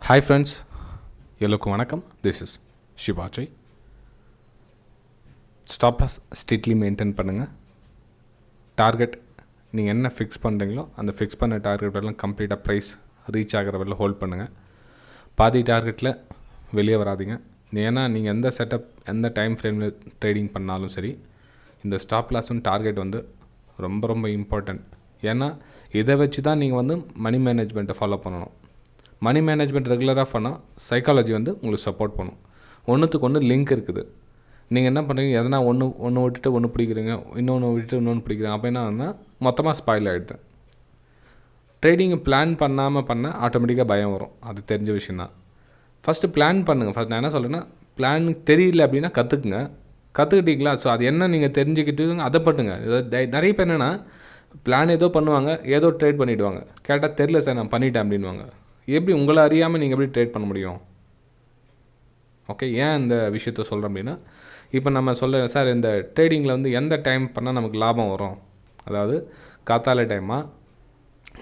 Hi friends, எல்லோருக்கும் வணக்கம். This is Shivaji. Stop loss strictly maintain பண்ணுங்கள். டார்கெட் நீங்கள் என்ன ஃபிக்ஸ் பண்ணுறீங்களோ அந்த ஃபிக்ஸ் பண்ண டார்கெட் எல்லாம் கம்ப்ளீட்டாக ப்ரைஸ் ரீச் ஆகிற வரல ஹோல்ட் பண்ணுங்கள். பாதி டார்கெட்டில் வெளியே வராதிங்க. ஏன்னா நீங்கள் எந்த செட்டப் எந்த டைம் ஃப்ரேமில் ட்ரேடிங் பண்ணாலும் சரி, இந்த ஸ்டாப் லாஸும் டார்கெட் வந்து ரொம்ப ரொம்ப இம்பார்ட்டண்ட். ஏன்னா இதை வச்சு தான் நீங்கள் வந்து மணி மேனேஜ்மெண்ட்டை ஃபாலோ பண்ணணும். மணி மேனேஜ்மெண்ட் ரெகுலராக பண்ணால் சைக்காலஜி வந்து உங்களுக்கு சப்போர்ட் பண்ணும். ஒன்றுத்துக்கு ஒன்று லிங்க் இருக்குது. நீங்கள் என்ன பண்ணுறீங்க, எதனா ஒன்று விட்டுட்டு ஒன்று பிடிக்கிறீங்க, இன்னொன்று விட்டுட்டு இன்னொன்று பிடிக்கிறீங்க, அப்போ என்னன்னா மொத்தமாக ஸ்பாயில் ஆகிடுது. ட்ரேடிங்கை பிளான் பண்ண ஆட்டோமேட்டிக்காக பயம் வரும். அது தெரிஞ்ச விஷயம் தான். ஃபஸ்ட்டு பிளான் பண்ணுங்கள். ஃபஸ்ட் நான் என்ன சொல்கிறேன்னா, பிளான் தெரியல அப்படின்னா கற்றுக்கிட்டீங்களா? ஸோ அது என்ன நீங்கள் தெரிஞ்சுக்கிட்டு அதை பண்ணுங்க. நிறைய பேர் என்னென்னா பிளான் ஏதோ பண்ணுவாங்க, ஏதோ ட்ரேட் பண்ணிவிடுவாங்க. கேட்டால் தெரில சார் நான் பண்ணிட்டேன் அப்படின்வாங்க. எப்படி உங்களை அறியாமல் நீங்கள் எப்படி ட்ரேட் பண்ண முடியும்? ஓகே, ஏன் இந்த விஷயத்த சொல்கிறேன் அப்படின்னா, இப்போ நம்ம சார் இந்த ட்ரேடிங்கில் வந்து எந்த டைம் பண்ணால் நமக்கு லாபம் வரும், அதாவது காத்தால டைமா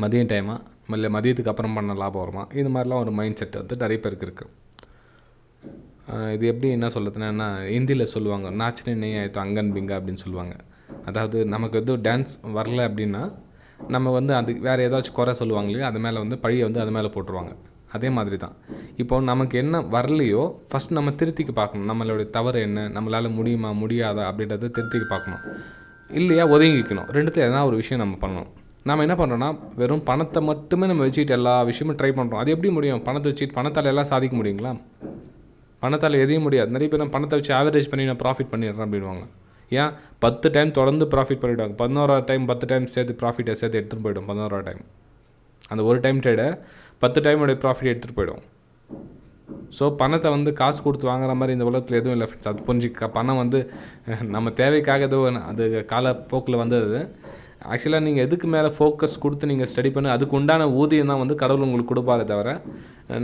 மதியம் டைமா இல்லை மதியத்துக்கு அப்புறம் பண்ண லாபம் வருமா, இது மாதிரிலாம் ஒரு மைண்ட் செட் வந்து நிறைய பேருக்கு இருக்குது. இது எப்படி என்ன சொல்லுறதுன்னா, ஹிந்தியில் சொல்லுவாங்க நாச்சினே நெய் ஆயிடுத்து அங்கன் பிங்கா அப்படின்னு சொல்லுவாங்க. அதாவது நமக்கு எதுவும் டான்ஸ் வரல அப்படின்னா நம்ம வந்து அது வேறு ஏதாச்சும் குறை சொல்லுவாங்க இல்லையா, அது மேலே வந்து பழியை வந்து அது மேலே போட்டுருவாங்க. அதே மாதிரி தான் இப்போ நமக்கு என்ன வரலையோ ஃபஸ்ட் நம்ம திருத்திக்கு பார்க்கணும். நம்மளுடைய தவறு என்ன, நம்மளால் முடியுமா முடியாதா அப்படின்றத திருத்திக்கு பார்க்கணும். இல்லையா ஒதுங்கிக்கணும். ரெண்டுத்தில் எதனா ஒரு விஷயம் நம்ம பண்ணணும். நம்ம என்ன பண்ணுறோன்னா வெறும் பணத்தை மட்டுமே நம்ம வச்சுக்கிட்டு எல்லா விஷயமும் ட்ரை பண்ணுறோம். அது எப்படி முடியும்? பணத்தை வச்சுட்டு பணத்தால் எல்லாம் சாதிக்க முடியுங்களா? பணத்தால் எதையும் முடியாது. நிறைய பேர் பணத்தை வச்சு ஆவரேஜ் பண்ணி நான் ப்ராஃபிட் பண்ணிடுறேன் அப்படின்வாங்க. ஏன் 10 டைம் தொடர்ந்து ப்ராஃபிட் பண்ணிவிடுவாங்க. 11வது டைம் 10 டைம் சேர்த்து ப்ராஃபிட்டை சேர்த்து எடுத்துகிட்டு போய்டும். 11வது டைம் அந்த ஒரு டைம் ட்ரேடை 10 டைமோடைய ப்ராஃபிட் எடுத்துகிட்டு போய்டும். ஸோ பணத்தை வந்து காசு கொடுத்து வாங்குற மாதிரி இந்த உலகத்தில் எதுவும் இல்லை ஃப்ரெண்ட்ஸ். அது புரிஞ்சுக்க. பணம் வந்து நம்ம தேவைக்காக ஏதோ அது காலப்போக்கில் வந்தது. ஆக்சுவலாக நீங்கள் எதுக்கு மேலே ஃபோக்கஸ் கொடுத்து நீங்கள் ஸ்டடி பண்ணி அதுக்கு உண்டான ஊதியம் தான் வந்து கடவுள் உங்களுக்கு கொடுப்பாரே தவிர,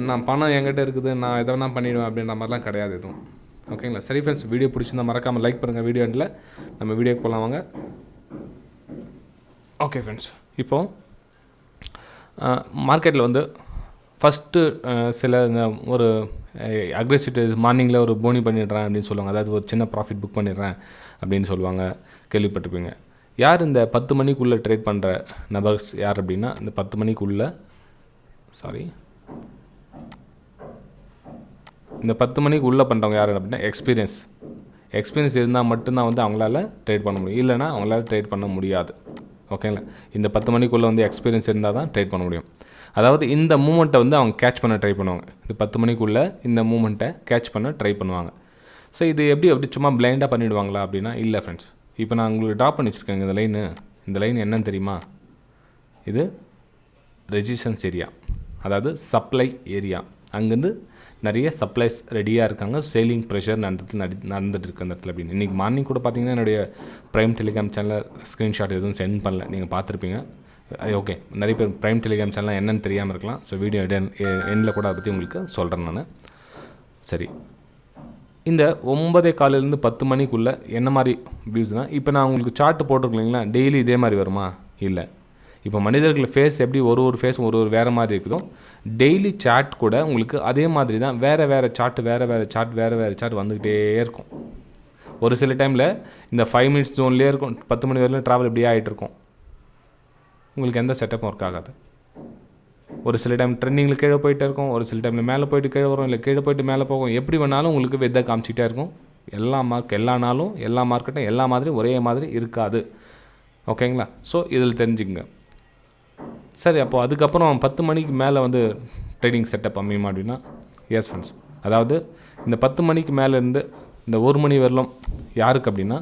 நான் பணம் என்கிட்ட இருக்குது நான் எதை வேணால் பண்ணிவிடுவேன் அப்படின்ற மாதிரிலாம் கிடையாது எதுவும். ஓகேங்களா? சரி ஃப்ரெண்ட்ஸ், வீடியோ பிடிச்சிருந்தா மறக்காமல் லைக் பண்ணுங்கள். வீடியோ எண்டில் நம்ம வீடியோக்கு போகலாம் வாங்க. ஓகே ஃப்ரெண்ட்ஸ், இப்போது மார்க்கெட்டில் வந்து ஃபஸ்ட்டு சில ஒரு அக்ரெசிவ் மார்னிங்கில் ஒரு போனி பண்ணிடுறேன் அப்படின்னு சொல்லுவாங்க. அதாவது ஒரு சின்ன ப்ராஃபிட் புக் பண்ணிடுறேன் அப்படின்னு சொல்லுவாங்க, கேள்விப்பட்டிருப்பீங்க. யார் இந்த 10 மணிக்குள்ளே ட்ரேட் பண்ணுற நபர்ஸ் யார் அப்படின்னா, இந்த 10 மணிக்குள்ளே இந்த 10 மணிக்கு உள்ளே பண்ணுறவங்க யார் அப்படின்னா எக்ஸ்பீரியன்ஸ் இருந்தால் மட்டும்தான் வந்து அவங்களால ட்ரேட் பண்ண முடியும். இல்லைனா அவங்களால ட்ரேட் பண்ண முடியாது. ஓகேங்களா? இந்த 10 மணிக்குள்ளே வந்து எக்ஸ்பீரியன்ஸ் இருந்தால் தான் ட்ரேட் பண்ண முடியும். அதாவது இந்த மூமெண்ட்டை வந்து அவங்க கேட்ச் பண்ண ட்ரை பண்ணுவாங்க. இந்த 10 மணிக்குள்ளே இந்த மூமெண்ட்டை கேட்ச் பண்ண ட்ரை பண்ணுவாங்க. ஸோ இது எப்படி சும்மா பிளைண்டாக பண்ணிவிடுவாங்களா அப்படின்னா இல்லை ஃப்ரெண்ட்ஸ். இப்போ நான் உங்களுக்கு ட்ரா பண்ணி வச்சுருக்கேங்க இந்த லைன் என்னன்னு தெரியுமா? இது ரெசிஸ்டன்ஸ் ஏரியா, அதாவது சப்ளை ஏரியா. அங்கேருந்து நிறைய சப்ளைஸ் ரெடியாக இருக்காங்க. சேலிங் ப்ரெஷர் நடந்துட்டு இருக்கு அந்த இடத்துல அப்படின்னு. இன்றைக்கி மார்னிங் கூட பார்த்தீங்கன்னா என்னுடைய ப்ரைம் டெலிகிராம் சேனலில் ஸ்க்ரீன்ஷாட் எதுவும் சென்ட் பண்ணல, நீங்கள் பார்த்துருப்பீங்க. ஓகே, நிறைய பேர் ப்ரைம் டெலிகிராம் சேனல் என்னென்னு தெரியாமல் இருக்கலாம். ஸோ வீடியோ எண்டில் கூட அதை பற்றி உங்களுக்கு சொல்கிறேன் நான். சரி, இந்த 9:15 10 மணிக்குள்ளே என்ன மாதிரி வியூஸ்னால், இப்போ நான் உங்களுக்கு சார்ட்டு போட்டிருக்கீங்களா, டெய்லி இதே மாதிரி வருமா? இல்லை. இப்போ மனிதர்கள் ஃபேஸ் எப்படி ஒரு ஃபேஸும் ஒரு வேறு மாதிரி இருக்குதோ, டெய்லி சார்ட் கூட உங்களுக்கு அதே மாதிரி தான். வேறு சார்ட் வந்துக்கிட்டே இருக்கும். ஒரு சில டைமில் இந்த 5 மினிட்ஸ் ஜோன்லேயே இருக்கும். 10 மணி வரையிலும் ட்ராவல் இப்படியே ஆகிட்டு இருக்கும். உங்களுக்கு எந்த செட்டப்பும் ஒர்க் ஆகாது. ஒரு சில டைம் ட்ரெண்டிங்கில் கீழே போயிட்டே இருக்கும், ஒரு சில டைமில் மேலே போயிட்டு கீழே வரும், இல்லை கீழே போயிட்டு மேலே போகும். எப்படி வேணாலும் உங்களுக்கு வெதை காமிச்சிட்டே இருக்கும். எல்லா நாளும் எல்லா மார்க்கெட்டும் எல்லா மாதிரியும் ஒரே மாதிரி இருக்காது. ஓகேங்களா? ஸோ இதில் தெரிஞ்சுக்கங்க. சரி, அப்போது அதுக்கப்புறம் 10 மணிக்கு மேலே வந்து ட்ரேடிங் செட்டப் அமையுமா அப்படின்னா எஸ் ஃப்ரெண்ட்ஸ். அதாவது இந்த 10 மணிக்கு மேலேருந்து இந்த 1 மணி வரலும் யாருக்கு அப்படின்னா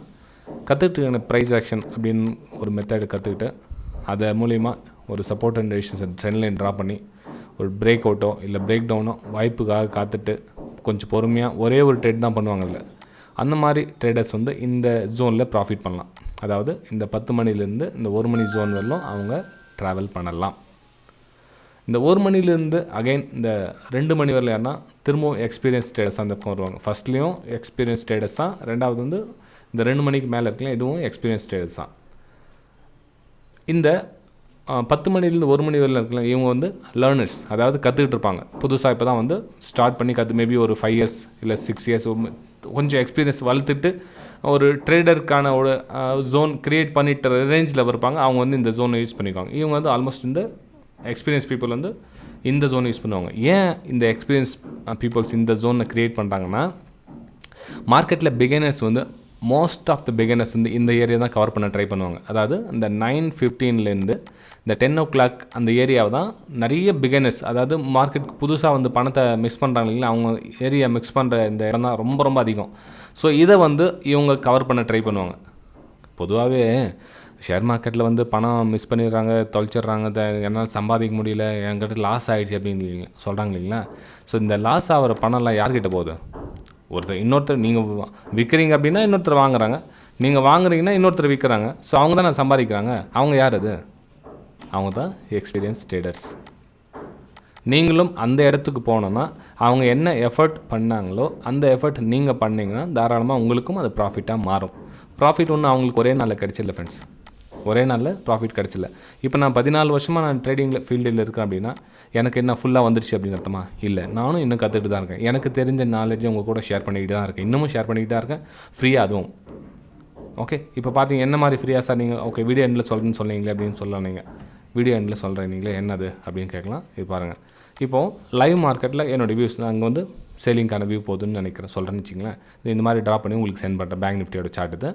கற்றுக்கிட்டு ப்ரைஸ் ஆக்ஷன் அப்படின்னு ஒரு மெத்தடு கற்றுக்கிட்டு அதை மூலிமா ஒரு support and resistance trend line draw பண்ணி ஒரு பிரேக் அவுட்டோ இல்லை பிரேக் டவுனோ வாய்ப்புக்காக காத்துட்டு கொஞ்சம் பொறுமையாக ஒரே ஒரு ட்ரேட் தான் பண்ணுவாங்க. இல்லை, அந்த மாதிரி ட்ரேடர்ஸ் வந்து இந்த ஜோனில் ப்ராஃபிட் பண்ணலாம். அதாவது இந்த 10 மணிலேருந்து இந்த 1 மணி ஜோன் வரலும் அவங்க ட்ராவல் பண்ணலாம். இந்த 1 மணிலேருந்து அகைன் இந்த 2 மணி வரல யாருன்னா திரும்பவும் எக்ஸ்பீரியன்ஸ் ட்ரேடர்ஸ் அந்த பக்கம் வருவாங்க. ஃபஸ்ட்லேயும் எக்ஸ்பீரியன்ஸ் ட்ரேடர்ஸ் தான். ரெண்டாவது வந்து இந்த 2 மணிக்கு மேலே இருக்கலாம், இதுவும் எக்ஸ்பீரியன்ஸ் ட்ரேடர்ஸ் தான். இந்த 10 மணிலேருந்து 1 மணி வரையில் இருக்கலாம். இவங்க வந்து லேர்னர்ஸ், அதாவது கற்றுக்கிட்டு இருப்பாங்க. புதுசாக இப்போ தான் வந்து ஸ்டார்ட் பண்ணி மேபி ஒரு 5 இயர்ஸ் இல்லை 6 இயர்ஸ் கொஞ்சம் எக்ஸ்பீரியன்ஸ் வளர்த்துட்டு ஒரு ட்ரேடருக்கான ஒரு ஜோன் க்ரியேட் பண்ணிட்டு ரேஞ்சில் இருப்பாங்க. அவங்க வந்து இந்த ஜோனை யூஸ் பண்ணிக்குவாங்க. இவங்க வந்து ஆல்மோஸ்ட் இந்த எக்ஸ்பீரியன்ஸ் பீப்புள் வந்து இந்த ஜோனை யூஸ் பண்ணுவாங்க. ஏன் இந்த எக்ஸ்பீரியன்ஸ் பீப்புள்ஸ் இந்த ஜோனை க்ரியேட் பண்ணுறாங்கன்னா, மார்க்கெட்டில் பிகினர்ஸ் வந்து மோஸ்ட் ஆஃப் த பிகினர்ஸ் வந்து இந்த ஏரியா தான் கவர் பண்ண ட்ரை பண்ணுவாங்க. அதாவது இந்த 9:15 இந்த 10 o'clock அந்த ஏரியாவை தான் நிறைய பிகினர்ஸ், அதாவது மார்க்கெட்டுக்கு புதுசாக வந்து பணத்தை மிக்ஸ் பண்ணுறாங்க இல்லைங்களா, அவங்க ஏரியா மிக்ஸ் பண்ணுற இந்த இடம் தான் ரொம்ப ரொம்ப அதிகம். ஸோ இதை வந்து இவங்க கவர் பண்ண ட்ரை பண்ணுவாங்க. பொதுவாகவே ஷேர் மார்க்கெட்டில் வந்து பணம் மிஸ் பண்ணிடுறாங்க, தொலைச்சிட்றாங்க, என்னால் சம்பாதிக்க முடியல, என்கிட்ட லாஸ் ஆகிடுச்சு அப்படின்னு சொல்கிறாங்க இல்லைங்களா. ஸோ இந்த லாஸ் ஆகிற பணம்லாம் யார்கிட்ட போகுது? இன்னொருத்தர் நீங்கள் விற்கிறீங்க அப்படின்னா இன்னொருத்தர் வாங்குறாங்க, நீங்கள் வாங்குறீங்கன்னா இன்னொருத்தர் விற்கிறாங்க. ஸோ அவங்க தான் நான் சம்பாதிக்கிறாங்க. அவங்க யார்? அது அவங்க தான் எக்ஸ்பீரியன்ஸ் ட்ரேடர்ஸ். நீங்களும் அந்த இடத்துக்கு போனோன்னா அவங்க என்ன எஃபர்ட் பண்ணாங்களோ அந்த எஃபர்ட் நீங்கள் பண்ணிங்கன்னா தாராளமாக உங்களுக்கும் அது ப்ராஃபிட்டாக மாறும். ப்ராஃபிட் ஒன்று அவங்களுக்கு ஒரே நாளில் கிடச்சிடல ஃப்ரெண்ட்ஸ், ஒரே நாளில் ப்ராஃபிட் கிடச்சில்ல. இப்போ நான் 14 வருஷமாக நான் ட்ரேடிங்கில் ஃபீல்டில் இருக்கேன் அப்படின்னா எனக்கு என்ன ஃபுல்லாக வந்துடுச்சு அப்படின்னு அர்த்தமா? இல்லை, நானும் இன்னும் கற்றுக்கிட்டு தான் இருக்கேன். எனக்கு தெரிஞ்ச நாலேஜை உங்கள் கூட ஷேர் பண்ணிக்கிட்டு தான் இருக்கேன், இன்னமும் ஷேர் பண்ணிக்கிட்டு தான் இருக்கேன், ஃப்ரீயாக அதுவும். ஓகே, இப்போ பார்த்தீங்க என்ன மாதிரி ஃப்ரீயாக சார் நீங்கள்? ஓகே, வீடியோ எண்டில் சொல்கிறேன்னு சொன்னீங்களே அப்படின்னு சொல்லலாம். நீங்கள் வீடியோ எண்டில் சொல்கிறேன் நீங்களே என்னது அப்படின்னு கேட்கலாம். இது பாருங்கள், இப்போது லைவ் மார்க்கெட்டில் என்னோடய வியூஸ் தான் அங்கே வந்து சேலிங்கான வியூ போகுதுன்னு நினைக்கிறேன், சொல்கிறேன்னு வச்சிங்களேன். இந்த மாதிரி ட்ரா பண்ணி உங்களுக்கு சென்ட் பண்ணுறேன். பேங்க் நிஃப்டியோட சார்ட்டு,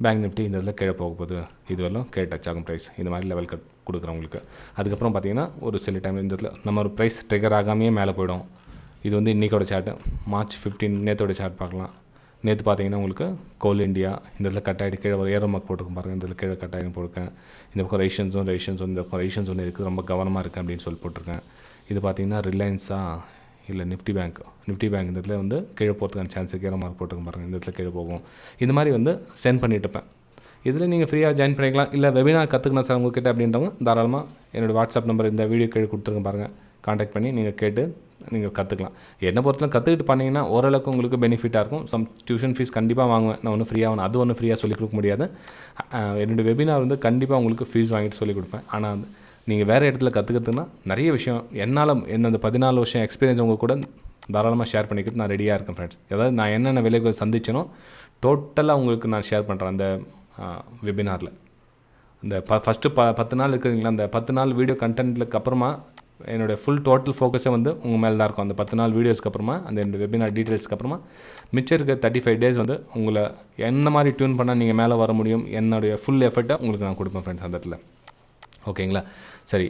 பேங்க் நிஃப்டி இந்த இதில் கீழே போக போகுது, இது வரலாம் கீழே டச் ஆகும் ப்ரைஸ், இந்த மாதிரி லெவல் கட் கொடுக்குறவங்களுக்கு. அதுக்கப்புறம் பார்த்தீங்கன்னா ஒரு சில டைம் இந்த இடத்துல நம்ம ஒரு ப்ரைஸ் ட்ரிகர் ஆகாமையே மேலே போயிடும். இது வந்து இன்றைக்கோட சார்ட்டு, March 15 நேற்றோட சார்ட் பார்க்கலாம். நேற்று பார்த்தீங்கன்னா உங்களுக்கு கோல் இண்டியா இந்த இடத்துல கட் ஆகிட்டு கீழே ஒரு ஏரோ மார்க் போட்டுருக்கேன் பாருங்கள், இந்த இடத்துல கீழே கட் ஆகிடும் போட்டிருக்கேன். இந்த பக்கம் ரேஷன் ஜோன் இந்த பக்கம் ரேஷன் ஜோன் இருக்குது, ரொம்ப கவனமாக இருக்குது அப்படின்னு சொல்லி போட்டிருக்கேன். இது பார்த்தீங்கன்னா ரிலையன்ஸா இல்லை நிஃப்டி பேங்க் இந்த இடத்துல வந்து கீழே போகிறதுக்கான சான்ஸ் கீழே மார்க் போட்டுருக்கேன் பாருங்கள், இந்த இடத்துல கீழே போகும். இந்த மாதிரி வந்து சென்ட் பண்ணிட்டுப்பேன். இதில் நீங்கள் ஃப்ரீயாக ஜாயின் பண்ணிக்கலாம். இல்லை வெபினார் கற்றுக்கணும் சார் உங்கள்கிட்ட அப்படின்றவங்க தாராளமாக என்னோடய வாட்ஸ்அப் நம்பர் இந்த வீடியோ கீழே கொடுத்துருங்க பாருங்கள், காண்டாக்ட் பண்ணி நீங்கள் கேட்டு நீங்கள் கற்றுக்கலாம். என்னை பொறுத்தவரை கற்றுக்கிட்டு பண்ணிங்கன்னா ஓரளவுக்கு உங்களுக்கு பெனிஃபிட்டாக இருக்கும். டியூஷன் ஃபீஸ் கண்டிப்பாக வாங்குவேன் நான், ஒன்றும் ஃப்ரீயாக அது ஒன்றும் ஃப்ரீயாக சொல்லிக் கொடுக்க முடியாது. என்னோடய வெபினார் வந்து கண்டிப்பாக உங்களுக்கு ஃபீஸ் வாங்கிட்டு சொல்லிக் கொடுப்பேன். ஆனால் நீங்கள் வேறு இடத்துல கற்றுக்கிறதுனா நிறைய விஷயம் என்னால் அந்த 14 வருஷம் எக்ஸ்பீரியன்ஸ் உங்கள் கூட தாராளமாக ஷேர் பண்ணிக்கிறது நான் ரெடியாக இருக்கேன் ஃப்ரெண்ட்ஸ். அதாவது நான் என்னென்ன விலைகள் சந்திச்சனோ டோட்டலாக உங்களுக்கு நான் ஷேர் பண்ணுறேன் அந்த வெபினாரில். இந்த ஃபஸ்ட்டு 10 நாள் இருக்குதுங்களா, அந்த 10 நாள் வீடியோ கண்டென்ட்லுக்கு அப்புறமா என்னோடய ஃபுல் டோட்டல் ஃபோக்கஸே வந்து உங்கள் மேலே தான் இருக்கும். அந்த 10 நாள் வீடியோஸ்க்கு அப்புறமா அந்த என்னோடய வெபினார் டீட்டெயில்ஸ்க்கு அப்புறமா மிச்சம் இருக்க 35 டேஸ் வந்து உங்களை என்ன மாதிரி டியூன் பண்ணால் நீங்கள் மேலே வர முடியும், என்னுடைய ஃபுல் எஃபர்ட்டை உங்களுக்கு நான் கொடுப்பேன் ஃப்ரெண்ட்ஸ் அந்த இடத்துல. ஓகேங்களா? சரி,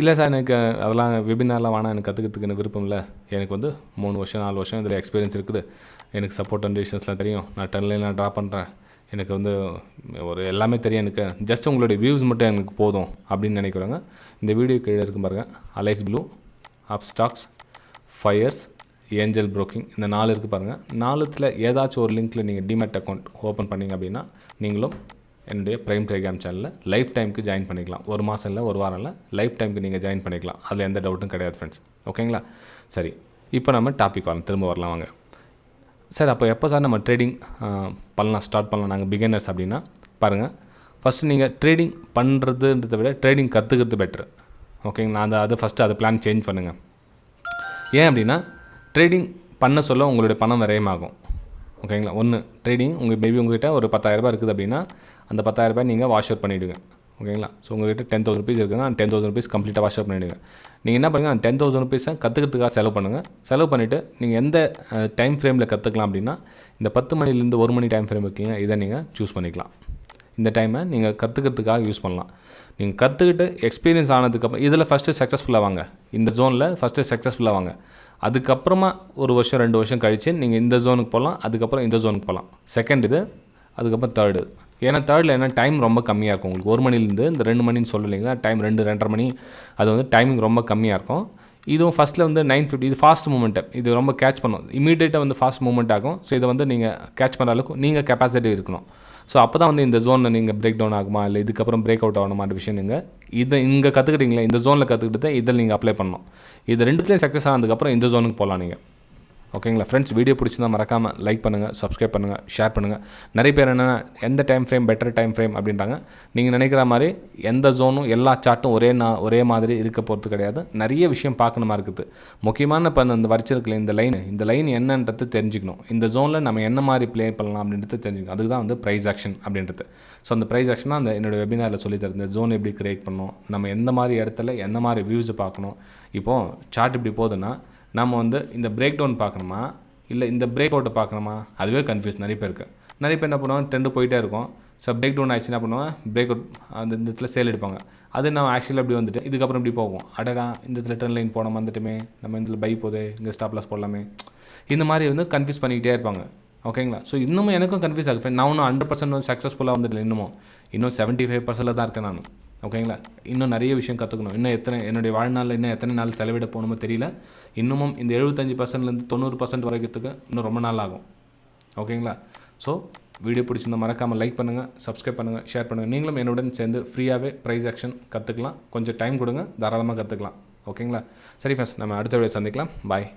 இல்லை சார் எனக்கு அதெல்லாம் வெபினார்லாம் வேணாம், எனக்கு கற்றுக்கிறதுக்கு எனக்கு விருப்பம் இல்லை, எனக்கு வந்து 3 வருஷம் 4 வருஷம் இதில் எக்ஸ்பீரியன்ஸ் இருக்குது, எனக்கு சப்போர்ட் அண்ட் டிசிஷன்ஸ்லாம் தெரியும், நான் டென்லைன்லாம் ட்ரா பண்ணுறேன், எனக்கு வந்து ஒரு எல்லாமே தெரியும், எனக்கு ஜஸ்ட் உங்களுடைய வியூஸ் மட்டும் எனக்கு போதும் அப்படின்னு நினைக்கிறவங்க இந்த வீடியோ கீழே இருக்கும் பாருங்கள், Alice Blue, Upstox, Fyers, Angel Broking, இந்த 4 இருக்குது பாருங்கள். 4த்தில் ஏதாச்சும் ஒரு லிங்க்கில் நீங்கள் டிமேட் அக்கௌண்ட் ஓப்பன் பண்ணிங்க அப்படின்னா நீங்களும் என்னுடைய ப்ரைம் டெலிகிராம் சேனலில் லைஃப் டைமுக்கு ஜாயின் பண்ணிக்கலாம். 1 மாதம் இல்லை 1 வாரம் இல்லை, லைஃப் டைமுக்கு நீங்கள் ஜாயின் பண்ணிக்கலாம். அதில் எந்த டவுட்டும் கிடையாது ஃப்ரெண்ட்ஸ். ஓகேங்களா? சரி, இப்போ நம்ம டாபிக் வரலாம், திரும்ப வரலாம் வாங்க. சார் அப்போ எப்போ சார் நம்ம ட்ரேடிங் ஸ்டார்ட் பண்ணலாம் நாங்கள் பிகினர்ஸ் அப்படின்னா பாருங்கள், ஃபஸ்ட்டு நீங்கள் ட்ரேடிங் பண்ணுறதுன்றதை விட ட்ரேடிங் கற்றுக்கிறது பெட்ரு. ஓகேங்களா? அது ஃபஸ்ட்டு அதை பிளான் சேஞ்ச் பண்ணுங்கள். ஏன் அப்படின்னா ட்ரேடிங் பண்ண சொல்ல உங்களுடைய பணம் விரயமாகும். ஓகேங்களா? ட்ரேடிங் மேபி உங்கள்கிட்ட ஒரு 10,000 இருக்குது அப்படின்னா அந்த 10,000 நீங்கள் வாஷ் அவுட் பண்ணிவிடுங்க. ஓகேங்களா? ஸோ உங்கள்கிட்ட 10,000 ருபீஸ் இருக்குன்னா அந்த 10,000 ருபீஸ் கம்ப்ளீட்டாக வாஷ் அவுட் பண்ணிவிடுங்க. நீங்கள் என்ன பண்ணுங்கள், அந்த 10,000 ருபீஸை கற்றுக்கிறதுக்காக செலவு பண்ணுங்கள். செலவு பண்ணிவிட்டு நீங்கள் எந்த டைம் ஃப்ரேமில் கற்றுக்கலாம் அப்படின்னா இந்த 10 மணிலேருந்து 1 மணி டைம் ஃப்ரேம் இருக்குங்க, இதை நீங்கள் சூஸ் பண்ணிக்கலாம். இந்த டைமை நீங்கள் கற்றுக்கிறதுக்காக யூஸ் பண்ணலாம். நீங்கள் கற்றுக்கிட்டு எக்ஸ்பீரியன்ஸ் ஆனதுக்கப்புறம் இதில் ஃபஸ்ட்டு சக்ஸஸ்ஃபுல்லாக வாங்க, இந்த ஜோனில் ஃபஸ்ட்டு சக்ஸஸ்ஃபுல்லாக வாங்க. அதுக்கப்புறமா 1 வருஷம் 2 வருஷம் கழித்து நீங்கள் இந்த ஜோனுக்கு போகலாம், அதுக்கப்புறம் இந்த ஜோனுக்கு போகலாம். செகண்ட் இது, அதுக்கப்புறம் தேர்டு. ஏன்னா தேர்டில் என்ன டைம் ரொம்ப கம்மியாக இருக்கும் உங்களுக்கு. 1 மணிலேருந்து இந்த 2 மணின்னு சொல்லலைங்களா, டைம் 2-2:30 மணி, அது வந்து டைமிங் ரொம்ப கம்மியாக இருக்கும். இதுவும் ஃபஸ்ட்டில் வந்து 9:50, இது ஃபாஸ்ட் மூமெண்ட்டு, இது ரொம்ப கேட்ச் பண்ணும், இமீடியட்டாக வந்து ஃபாஸ்ட் மூமெண்ட் ஆகும். ஸோ இதை வந்து நீங்கள் கேட்ச் பண்ணுற அளவுக்கு நீங்கள் கெப்பாசிட்டி இருக்கணும். ஸோ அப்போ தான் வந்து இந்த ஜோனில் நீங்கள் பிரேக் டவுன் ஆகுமா இல்லை இதுக்கப்புறம் பிரேக் அவுட் ஆகணுமான்ற விஷயம் நீங்கள் இங்கே கற்றுக்கிட்டீங்களா, இந்த ஜோனில் கற்றுக்கிட்டு இதில் நீங்கள் அப்ளை பண்ணணும். இது 2த்துலேயும் சக்ஸஸ் ஆனதுக்கப்புறம் இந்த ஜோனுக்கு போகலாம் நீங்கள். ஓகேங்களா ஃப்ரெண்ட்ஸ்? வீடியோ பிடிச்சிருந்தால் மறக்காமல் லைக் பண்ணுங்கள், சப்ஸ்கிரைப் பண்ணுங்கள், ஷேர் பண்ணுங்கள். நிறைய பேர் என்னென்னா எந்த time frame better time frame அப்படின்றாங்க. நீங்கள் நினைக்கிற மாதிரி எந்த ஜோனும் எல்லா சார்ட்டும் ஒரே மாதிரி இருக்க போகிறது கிடையாது. நிறைய விஷயம் பார்க்கணுமா இருக்குது. முக்கியமான இப்போ அந்த வரைச்சிருக்கல இந்த லைன் என்னன்றது தெரிஞ்சுக்கணும். இந்த ஜோனில் நம்ம என்ன மாதிரி ப்ளே பண்ணலாம் அப்படின்றது தெரிஞ்சுக்கணும். அதுக்கு தான் வந்து ப்ரைஸ் ஆக்ஷன் அப்படின்றது. ஸோ அந்த ப்ரைஸ் ஆக்ஷன் தான் அந்த என்னோடய வெபினாரில் சொல்லி தருது. இந்த ஜோன் எப்படி க்ரியேட் பண்ணணும், நம்ம எந்த மாதிரி இடத்துல எந்த மாதிரி வியூஸை பார்க்கணும். இப்போது சார்ட் இப்படி போகுதுன்னா நம்ம வந்து இந்த பிரேக் டவுன் பார்க்கணுமா இல்லை இந்த பிரேக் அவுட்டை பார்க்கணுமா, அதுவே கன்ஃபியூஸ் நிறைய பேருக்கு. நிறைய பேர் என்ன பண்ணுவாங்க, ட்ரெண்டு போயிட்டே இருக்கும். ஸோ பிரேக் டவுன் ஆயிடுச்சு என்ன பண்ணுவாங்க, பிரேக் அவுட் அந்த இந்த இடத்துல சேல் எடுப்பாங்க. அது நம்ம ஆக்சுவலாக இப்படி வந்துட்டு இதுக்கப்புறம் இப்படி போகும். அடடா இந்த இடத்துல ட்ரெண்ட் லைன் போட வந்துட்டுமே, நம்ம இந்த பை போதே, இங்கே ஸ்டாப் லாஸ் போடலாமே, இந்த மாதிரி வந்து கன்ஃபியூஸ் பண்ணிக்கிட்டே இருப்பாங்க. ஓகேங்களா? ஸோ இன்னமும் எனக்கும் கன்ஃபியூஸ் ஆகுது. நான் இன்னும் 100% வந்து சக்ஸஸ்ஃபுல்லாக வந்துடல. இன்னும் 75% தான் இருக்கேன் நான். ஓகேங்களா? இன்னும் நிறைய விஷயம் கற்றுக்கணும். என்னுடைய வாழ்நாளில் இன்னும் எத்தனை நாள் செலவிட போகணுமோ தெரியல. இன்னமும் இந்த 75%லேருந்து 90% வரைக்கிறதுக்கு இன்னும் ரொம்ப நாள் ஆகும். ஓகேங்களா? ஸோ வீடியோ பிடிச்சிருந்தால் மறக்காமல் லைக் பண்ணுங்கள், சப்ஸ்கிரைப் பண்ணுங்கள், ஷேர் பண்ணுங்கள். நீங்களும் என்னுடன் சேர்ந்து ஃப்ரீயாகவே ப்ரைஸ் ஆக்ஷன் கற்றுக்கலாம். கொஞ்சம் டைம் கொடுங்க, தாராளமாக கற்றுக்கலாம். ஓகேங்களா? சரி ஃப்ரெண்ட்ஸ், நம்ம அடுத்த வீடியோ சந்திக்கலாம். பாய்.